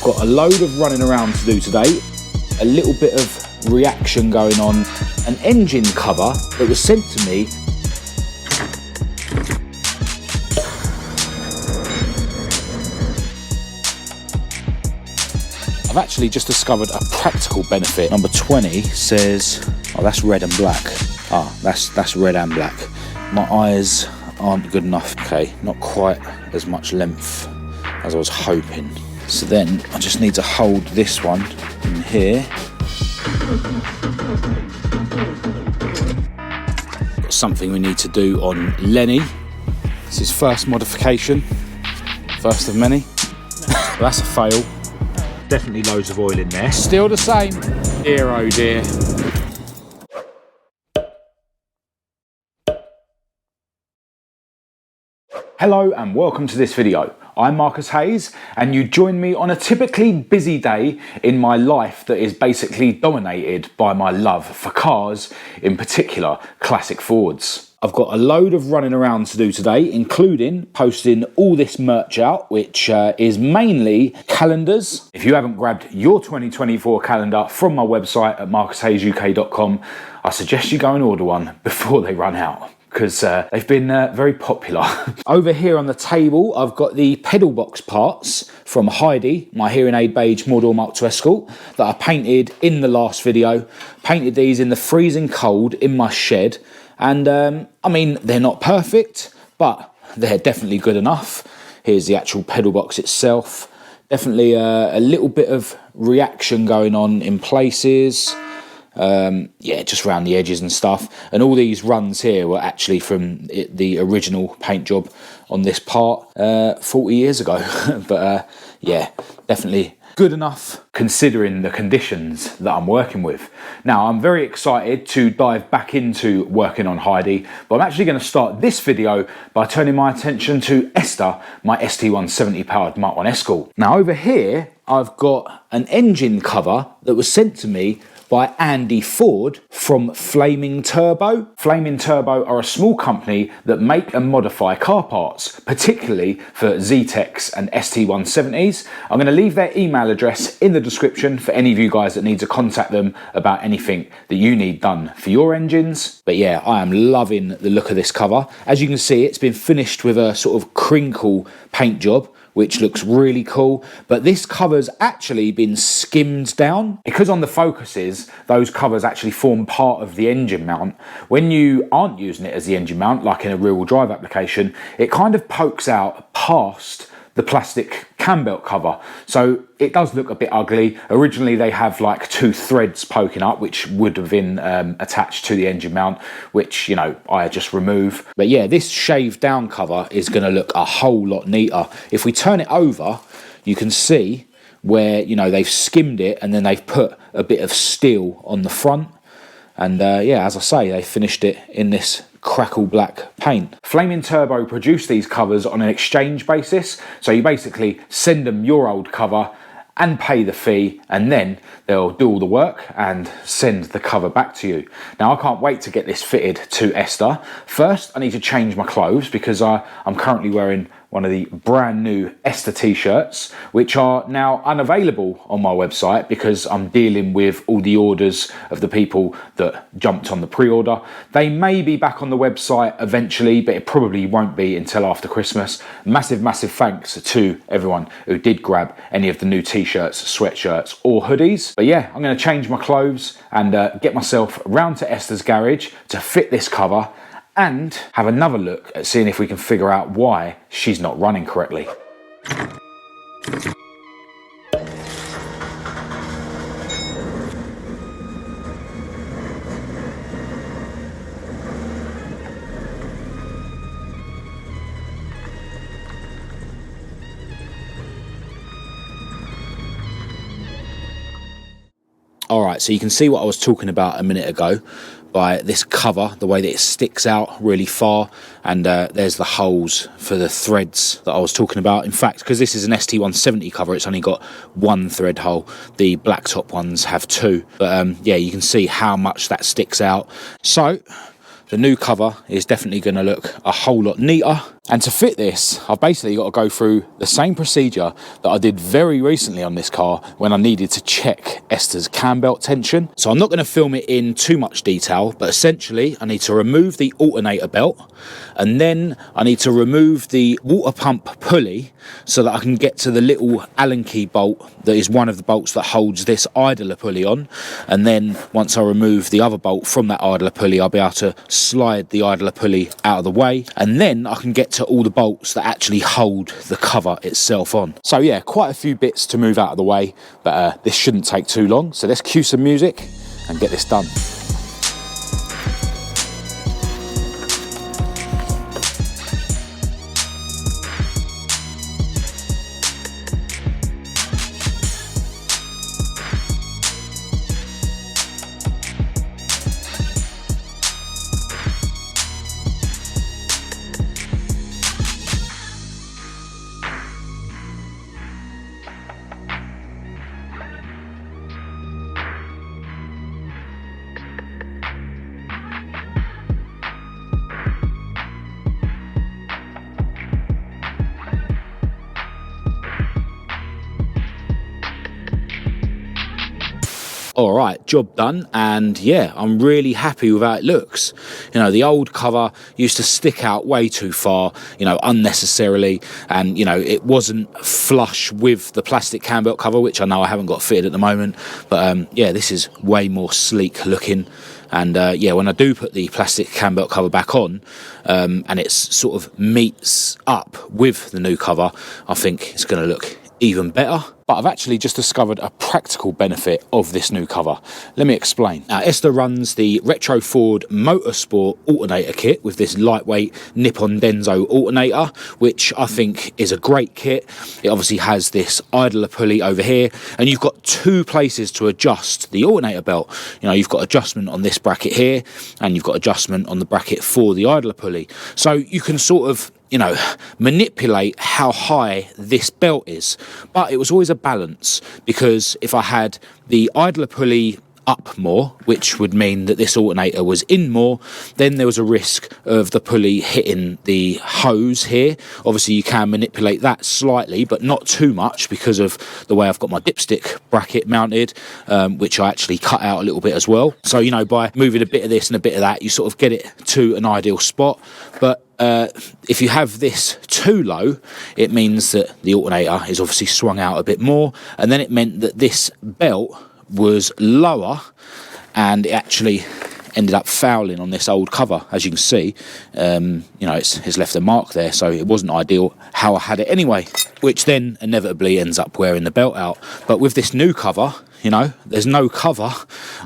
got a load of running around to do today, a little bit of reaction going on, an engine cover that was sent to me. I've actually just discovered a practical benefit. Number 20 says, oh, that's red and black. Ah, that's red and black. My eyes aren't good enough. Okay, not quite as much length as I was hoping. So then I just need to hold this one in here. Got something we need to do on Lenny. This is first modification, first of many. Well, that's a fail. Definitely loads of oil in there. Still the same. Dear oh dear. Hello and welcome to this video. I'm Marcus Hayes and you join me on a typically busy day in my life that is basically dominated by my love for cars, in particular classic Fords. I've got a load of running around to do today, including posting all this merch out, which is mainly calendars. If you haven't grabbed your 2024 calendar from my website at marcushayesuk.com, I suggest you go and order one before they run out, because they've been very popular. Over here on the table, I've got the pedal box parts from Heidi, my hearing aid beige Model Mark II Escort, that I painted in the last video. Painted these in the freezing cold in my shed. And I mean, they're not perfect, but they're definitely good enough. Here's the actual pedal box itself. Definitely a little bit of reaction going on in places. Yeah, just around the edges and stuff. And all these runs here were actually from the original paint job on this part 40 years ago. But yeah, definitely good enough considering the conditions that I'm working with. Now, I'm very excited to dive back into working on Heidi, but I'm actually going to start this video by turning my attention to Esther, my ST170 powered Mk1 Escort. Now, over here, I've got an engine cover that was sent to me by Andy Ford from Flaming Turbo. Flaming Turbo are a small company that make and modify car parts, particularly for Zetec's and ST170s. I'm going to leave their email address in the description for any of you guys that need to contact them about anything that you need done for your engines. But yeah, I am loving the look of this cover. As you can see, it's been finished with a sort of crinkle paint job, which looks really cool, but this cover's actually been skimmed down. Because on the Focuses, those covers actually form part of the engine mount. When you aren't using it as the engine mount, like in a rear-wheel drive application, it kind of pokes out past the plastic cam belt cover. So it does look a bit ugly. Originally they have like two threads poking up, which would have been attached to the engine mount, which, you know, I just remove. But yeah, this shaved down cover is gonna look a whole lot neater. If we turn it over, you can see where, you know, they've skimmed it and then they've put a bit of steel on the front. And yeah, as I say, they finished it in this crackle black paint. Flaming Turbo produce these covers on an exchange basis, so you basically send them your old cover and pay the fee, and then they'll do all the work and send the cover back to you. Now, I can't wait to get this fitted to Esther. First, I need to change my clothes because I'm currently wearing one of the brand new Esther t-shirts, which are now unavailable on my website because I'm dealing with all the orders of the people that jumped on the pre-order. They may be back on the website eventually, but it probably won't be until after Christmas. Massive, massive thanks to everyone who did grab any of the new t-shirts, sweatshirts or hoodies. But yeah, I'm going to change my clothes and get myself round to Esther's garage to fit this cover and have another look at seeing if we can figure out why she's not running correctly. All right, so you can see what I was talking about a minute ago by this cover, the way that it sticks out really far, and there's the holes for the threads that I was talking about. In fact, because this is an ST170 cover, it's only got one thread hole. The blacktop ones have two. But yeah, you can see how much that sticks out. So the new cover is definitely going to look a whole lot neater. And to fit this, I've basically got to go through the same procedure that I did very recently on this car when I needed to check Esther's cam belt tension. So I'm not going to film it in too much detail, but essentially I need to remove the alternator belt, and then I need to remove the water pump pulley so that I can get to the little Allen key bolt that is one of the bolts that holds this idler pulley on. And then once I remove the other bolt from that idler pulley, I'll be able to slide the idler pulley out of the way, and then I can get to all the bolts that actually hold the cover itself on. So yeah, quite a few bits to move out of the way, but this shouldn't take too long. So let's cue some music and get this done. All right, job done, and yeah, I'm really happy with how it looks. You know, the old cover used to stick out way too far, you know, unnecessarily, and you know, it wasn't flush with the plastic cam belt cover, which I know I haven't got fitted at the moment, but yeah, this is way more sleek looking. And yeah, when I do put the plastic cam belt cover back on, and it sort of meets up with the new cover, I think it's going to look even better. But I've actually just discovered a practical benefit of this new cover. Let me explain. Now, Esther runs the Retro Ford Motorsport alternator kit with this lightweight Nippon Denso alternator, which I think is a great kit. It obviously has this idler pulley over here, and you've got two places to adjust the alternator belt. You know, you've got adjustment on this bracket here, and you've got adjustment on the bracket for the idler pulley. So you can sort of, you know, manipulate how high this belt is. But it was always a balance, because if I had the idler pulley up more, which would mean that this alternator was in more, then there was a risk of the pulley hitting the hose here. Obviously you can manipulate that slightly, but not too much, because of the way I've got my dipstick bracket mounted, which I actually cut out a little bit as well. So, you know, by moving a bit of this and a bit of that, you sort of get it to an ideal spot. But if you have this too low, it means that the alternator is obviously swung out a bit more, and then it meant that this belt was lower, and it actually ended up fouling on this old cover. As you can see, you know, it's left a mark there, so it wasn't ideal how I had it anyway, which then inevitably ends up wearing the belt out. But with this new cover, you know, there's no cover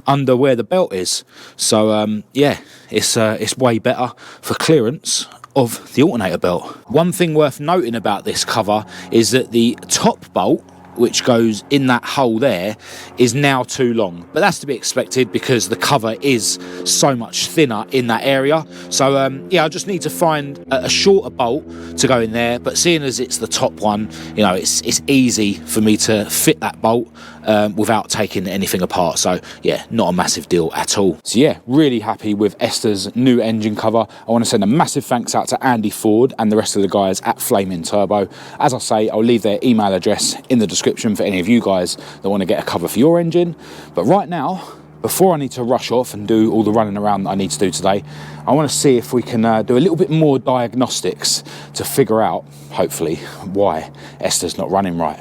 under where the belt is, so yeah, it's way better for clearance of the alternator belt. One thing worth noting about this cover is that the top bolt, which goes in that hole there, is now too long, but that's to be expected because the cover is so much thinner in that area. So yeah, I just need to find a shorter bolt to go in there, but seeing as it's the top one, you know, it's easy for me to fit that bolt without taking anything apart. So yeah, not a massive deal at all. So yeah, really happy with Esther's new engine cover. I want to send a massive thanks out to Andy Ford and the rest of the guys at Flaming Turbo. As I say, I'll leave their email address in the description for any of you guys that want to get a cover for your engine. But right now, before I need to rush off and do all the running around that I need to do today, I want to see if we can do a little bit more diagnostics to figure out, hopefully, why Esther's not running right.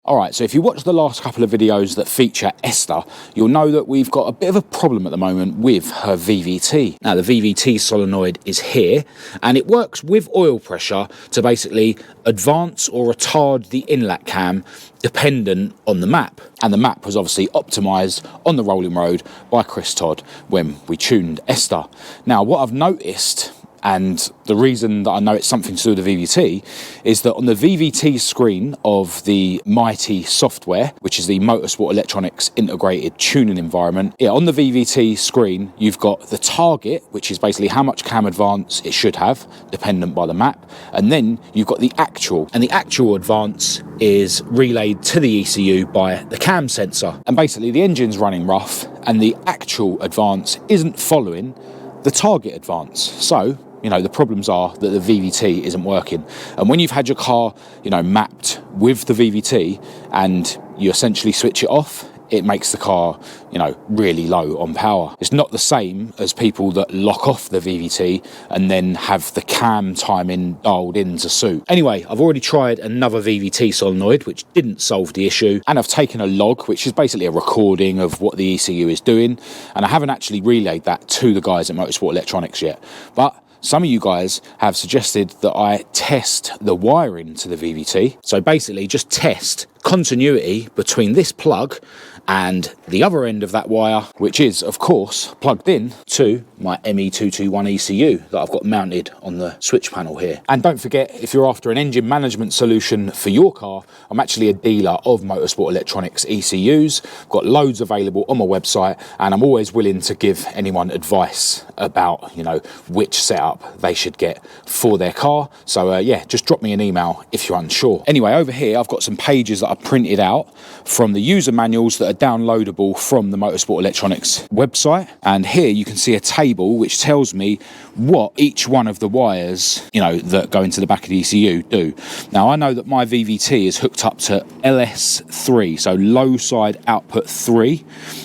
Alright, so if you watch the last couple of videos that feature Esther, you'll know that we've got a bit of a problem at the moment with her VVT. Now, the VVT solenoid is here, and it works with oil pressure to basically advance or retard the inlet cam dependent on the map. And the map was obviously optimised on the rolling road by Chris Todd when we tuned Esther. Now, what I've noticed, and the reason that I know it's something to do with the VVT, is that on the VVT screen of the Mighty software, which is the Motorsport Electronics Integrated Tuning Environment, yeah, on the VVT screen, you've got the target, which is basically how much cam advance it should have, dependent by the map, and then you've got the actual, and the actual advance is relayed to the ECU by the cam sensor. And basically the engine's running rough, and the actual advance isn't following the target advance. So you know, the problems are that the VVT isn't working. And when you've had your car, you know, mapped with the VVT and you essentially switch it off, it makes the car, you know, really low on power. It's not the same as people that lock off the VVT and then have the cam timing dialed in to suit. Anyway, I've already tried another VVT solenoid, which didn't solve the issue, and I've taken a log, which is basically a recording of what the ECU is doing, and I haven't actually relayed that to the guys at Motorsport Electronics yet. But some of you guys have suggested that I test the wiring to the VVT. So basically just test continuity between this plug and the other end of that wire, which is of course plugged in to my ME221 ECU that I've got mounted on the switch panel here. And don't forget, if you're after an engine management solution for your car, I'm actually a dealer of Motorsport Electronics ECUs. I've got loads available on my website, and I'm always willing to give anyone advice about, you know, which setup they should get for their car. So yeah, just drop me an email if you're unsure. Anyway, over here I've got some pages that I printed out from the user manuals that are downloadable from the Motorsport Electronics website, and here you can see a table which tells me what each one of the wires, you know, that go into the back of the ECU do. Now I know that my VVT is hooked up to LS3, so low side output 3,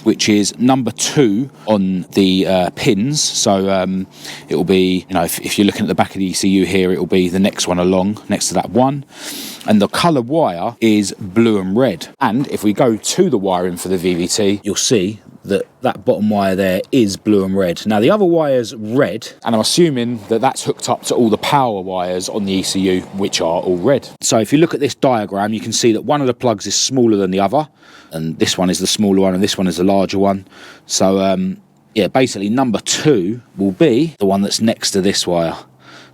which is number 2 on the pins. So it will be, you know, if you're looking at the back of the ECU here, it will be the next one along next to that one. And the colour wire is blue and red. And if we go to the wiring for the VVT, you'll see that that bottom wire there is blue and red. Now the other wire's red, and I'm assuming that that's hooked up to all the power wires on the ECU, which are all red. So if you look at this diagram, you can see that one of the plugs is smaller than the other, and this one is the smaller one and this one is the larger one. So yeah, basically number 2 will be the one that's next to this wire.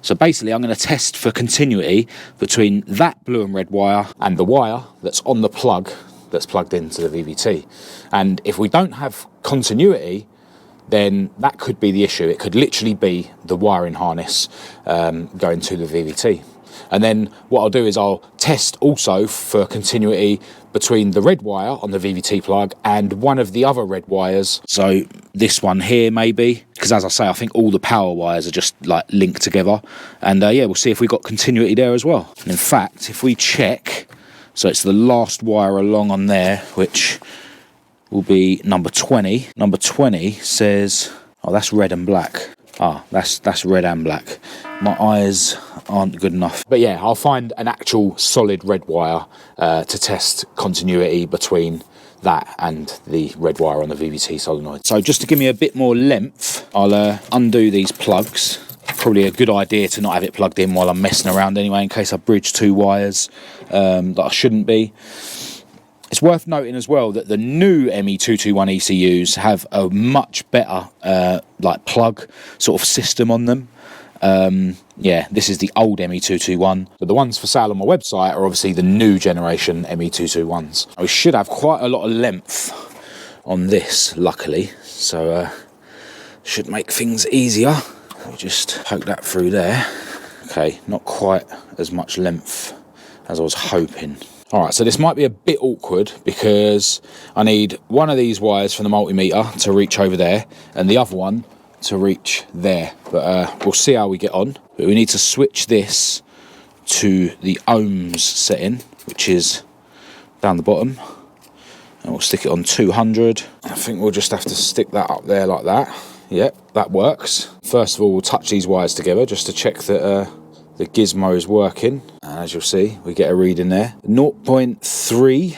So basically I'm going to test for continuity between that blue and red wire and the wire that's on the plug that's plugged into the VVT. And if we don't have continuity, then that could be the issue. It could literally be the wiring harness going to the VVT. And then what I'll do is I'll test also for continuity between the red wire on the VVT plug and one of the other red wires. So this one here maybe, because as I say, I think all the power wires are just like linked together. And yeah, we'll see if we've got continuity there as well. And in fact, if we check, so it's the last wire along on there, which will be number 20. Number 20 says, oh, that's red and black. Ah, that's red and black. My eyes aren't good enough. But yeah, I'll find an actual solid red wire to test continuity between that and the red wire on the VVT solenoid. So just to give me a bit more length, I'll undo these plugs. Probably a good idea to not have it plugged in while I'm messing around anyway, in case I bridge 2 wires that I shouldn't be. It's worth noting as well that the new ME221 ECUs have a much better like plug sort of system on them. Yeah, this is the old ME221, but the ones for sale on my website are obviously the new generation ME221s. We should have quite a lot of length on this, luckily, so should make things easier. We'll just poke that through there. Okay, not quite as much length as I was hoping. Alright, so this might be a bit awkward because I need one of these wires from the multimeter to reach over there and the other one to reach there. But we'll see how we get on. But we need to switch this to the ohms setting, which is down the bottom. And we'll stick it on 200. I think we'll just have to stick that up there like that. Yep, that works. First of all, we'll touch these wires together just to check that the gizmo is working, and as you'll see, we get a reading there, 0.3.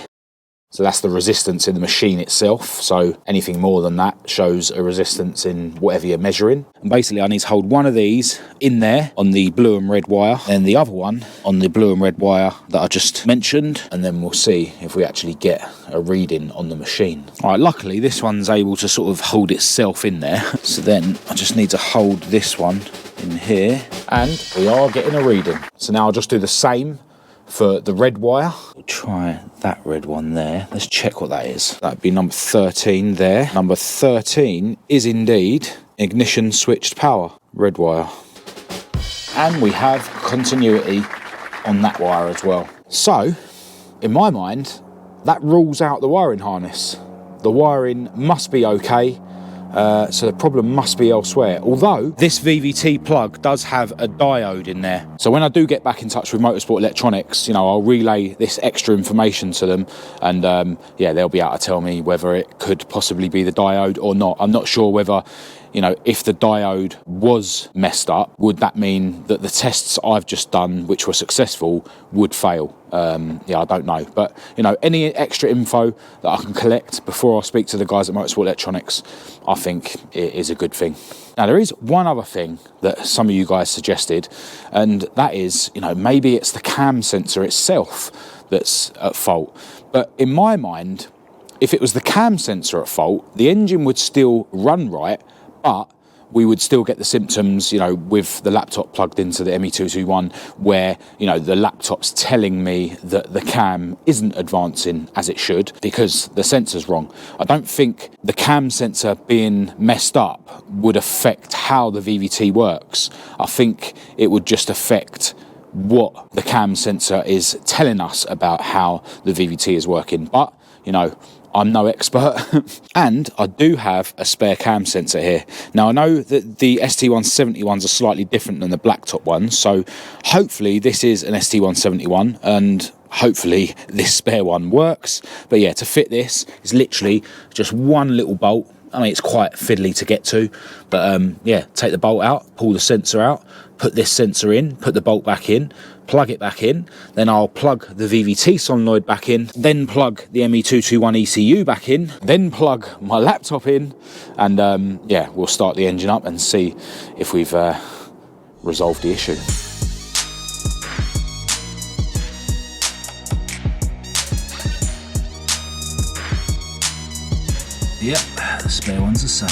So that's the resistance in the machine itself. So anything more than that shows a resistance in whatever you're measuring. And basically I need to hold one of these in there on the blue and red wire, and the other one on the blue and red wire that I just mentioned, and then we'll see if we actually get a reading on the machine. All right, luckily this one's able to sort of hold itself in there. So then I just need to hold this one in here, and we are getting a reading. So now I'll just do the same for the red wire. We'll try that red one there. Let's check what that is. That'd be number 13 there. Number 13 is indeed ignition switched power, red wire. And we have continuity on that wire as well. So, in my mind, that rules out the wiring harness. The wiring must be okay. So the problem must be elsewhere. Although this VVT plug does have a diode in there. So when I do get back in touch with Motorsport Electronics, you know, I'll relay this extra information to them, and yeah, they'll be able to tell me whether it could possibly be the diode or not. I'm not sure whether, you know, if the diode was messed up, would that mean that the tests I've just done, which were successful, would fail? Yeah, I don't know. But, you know, any extra info that I can collect before I speak to the guys at Motorsport Electronics, I think it is a good thing. Now, there is one other thing that some of you guys suggested, and that is, you know, maybe it's the cam sensor itself that's at fault. But in my mind, if it was the cam sensor at fault, the engine would still run right, but we would still get the symptoms, you know, with the laptop plugged into the ME221, where, you know, the laptop's telling me that the cam isn't advancing as it should because the sensor's wrong. I don't think the cam sensor being messed up would affect how the VVT works. I think it would just affect what the cam sensor is telling us about how the VVT is working. But, you know, I'm no expert. And I do have a spare cam sensor here. Now, I know that the ST170 ones are slightly different than the blacktop ones, so hopefully this is an ST171 and hopefully this spare one works. But yeah, to fit this is literally just one little bolt. I mean, it's quite fiddly to get to, but yeah, take the bolt out, pull the sensor out, put this sensor in, put the bolt back in, plug it back in, then I'll plug the VVT solenoid back in, then plug the ME221 ECU back in, then plug my laptop in, and yeah, we'll start the engine up and see if we've resolved the issue. Yep, the spare one's the same.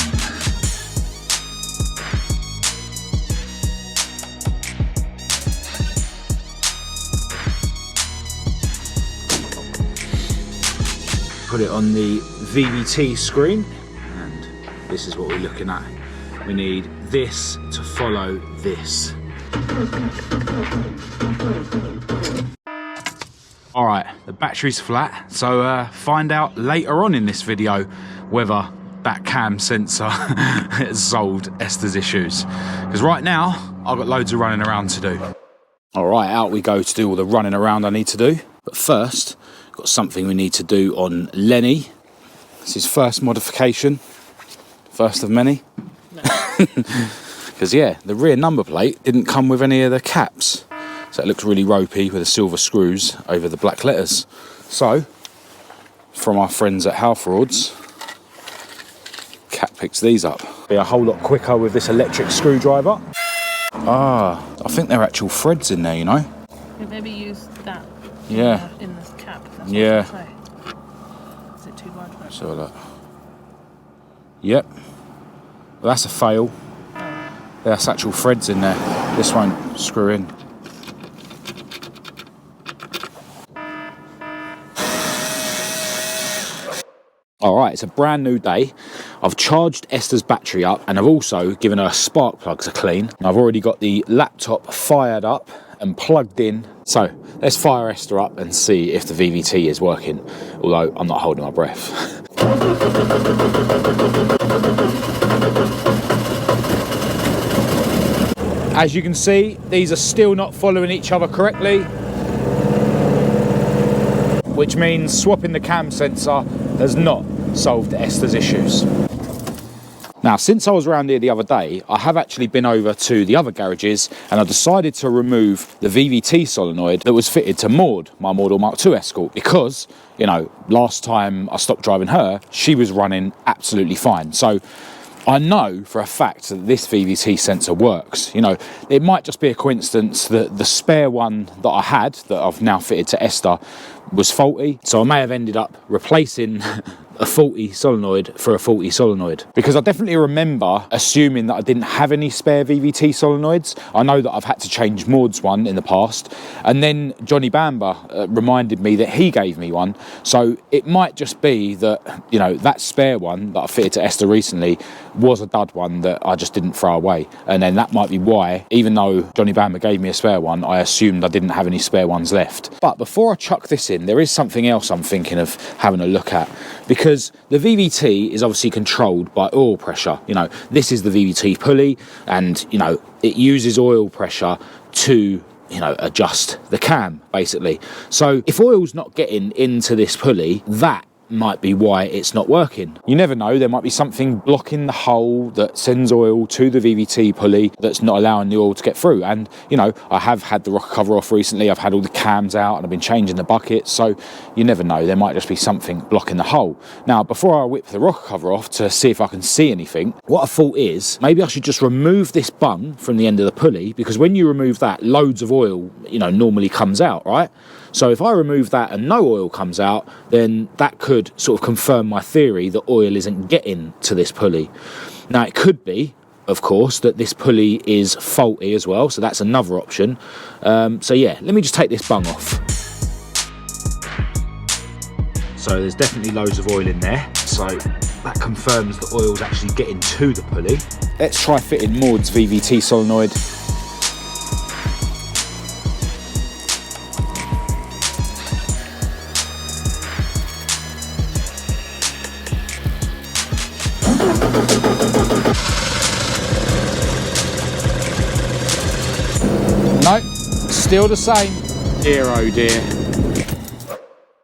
Put it on the VVT screen, and this is what we're looking at. We need this to follow this. All right, the battery's flat, so find out later on in this video whether that cam sensor has solved Esther's issues. Because right now, I've got loads of running around to do. All right, out we go to do all the running around I need to do. But first, got something we need to do on Lenny. It's his first modification, first of many. Because yeah, the rear number plate didn't come with any of the caps. So it looks really ropey with the silver screws over the black letters. So, from our friends at Halfords, Cat picks these up. Be a whole lot quicker with this electric screwdriver. Ah, I think they're actual threads in there, you know. Yeah, maybe use that. Yeah. In the cap. That's yeah. What I was say. Is it too wide? So look. Yep. Well, that's a fail. Oh. That's actual threads in there. This won't screw in. All right, it's a brand new day. I've charged Esther's battery up, and I've also given her spark plugs a clean. And I've already got the laptop fired up and plugged in. So let's fire Esther up and see if the VVT is working, although I'm not holding my breath. As you can see, these are still not following each other correctly, which means swapping the cam sensor has not solved Esther's issues. Now, since I was around here the other day, I have actually been over to the other garages, and I decided to remove the VVT solenoid that was fitted to Maud, my Model Mark II Escort, because, you know, last time I stopped driving her, she was running absolutely fine. So I know for a fact that this VVT sensor works. You know, it might just be a coincidence that the spare one that I had, that I've now fitted to Esther, was faulty. So I may have ended up replacing a faulty solenoid for a faulty solenoid, because I definitely remember assuming that I didn't have any spare VVT solenoids. I know that I've had to change Maud's one in the past, and then Johnny Bamber reminded me that he gave me one. So it might just be that, you know, that spare one that I fitted to Esther recently was a dud one that I just didn't throw away, and then that might be why, even though Johnny Bamber gave me a spare one, I assumed I didn't have any spare ones left. But before I chuck this in, there is something else I'm thinking of having a look at, because because the VVT is obviously controlled by oil pressure. You know, this is the VVT pulley, and you know, it uses oil pressure to, you know, adjust the cam basically. So if oil's not getting into this pulley, that might be why it's not working. You never know, there might be something blocking the hole that sends oil to the VVT pulley that's not allowing the oil to get through. And you know, I have had the rocker cover off recently, I've had all the cams out and I've been changing the buckets, so you never know, there might just be something blocking the hole. Now, before I whip the rocker cover off to see if I can see anything, what I thought is maybe I should just remove this bung from the end of the pulley, because when you remove that, loads of oil, you know, normally comes out, right? So if I remove that and no oil comes out, then that could sort of confirm my theory that oil isn't getting to this pulley. Now, it could be, of course, that this pulley is faulty as well, so that's another option. So yeah, let me just take this bung off. So there's definitely loads of oil in there, so that confirms the oil's actually getting to the pulley. Let's try fitting Maud's VVT solenoid. No, still the same. Dear oh dear.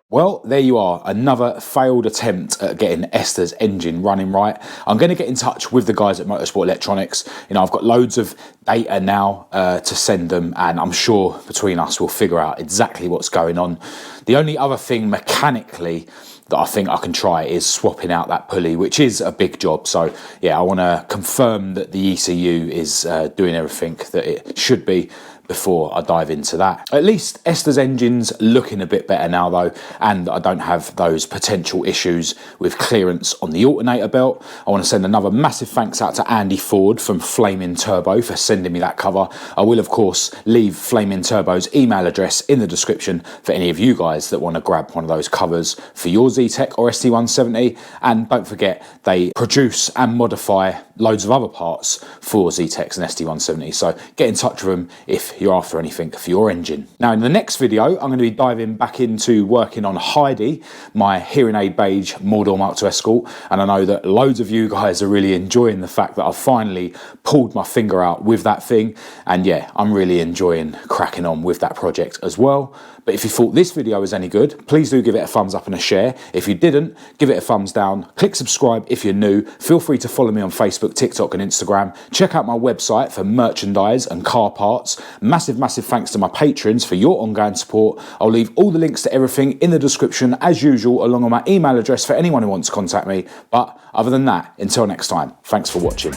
Well, there you are, another failed attempt at getting Esther's engine running right. I'm going to get in touch with the guys at Motorsport Electronics. You know, I've got loads of data now to send them, and I'm sure between us we'll figure out exactly what's going on. The only other thing mechanically that I think I can try is swapping out that pulley, which is a big job. So yeah, I want to confirm that the ECU is doing everything that it should be before I dive into that. At least Esther's engine's looking a bit better now though, and I don't have those potential issues with clearance on the alternator belt. I want to send another massive thanks out to Andy Ford from Flaming Turbo for sending me that cover. I will of course leave Flaming Turbo's email address in the description for any of you guys that want to grab one of those covers for your Z-Tech or ST170, and don't forget they produce and modify loads of other parts for Z-Techs and ST170, so get in touch with them if you're after anything for your engine. Now in the next video I'm going to be diving back into working on Heidi, my hearing aid beige Mordor Mk1 Escort, and I know that loads of you guys are really enjoying the fact that I've finally pulled my finger out with that thing, and yeah, I'm really enjoying cracking on with that project as well. But if you thought this video was any good, please do give it a thumbs up and a share. If you didn't, give it a thumbs down. Click subscribe if you're new. Feel free to follow me on Facebook, TikTok and Instagram. Check out my website for merchandise and car parts. Massive thanks to my patrons for your ongoing support. I'll leave all the links to everything in the description as usual, along with my email address for anyone who wants to contact me. But other than that, until next time, thanks for watching.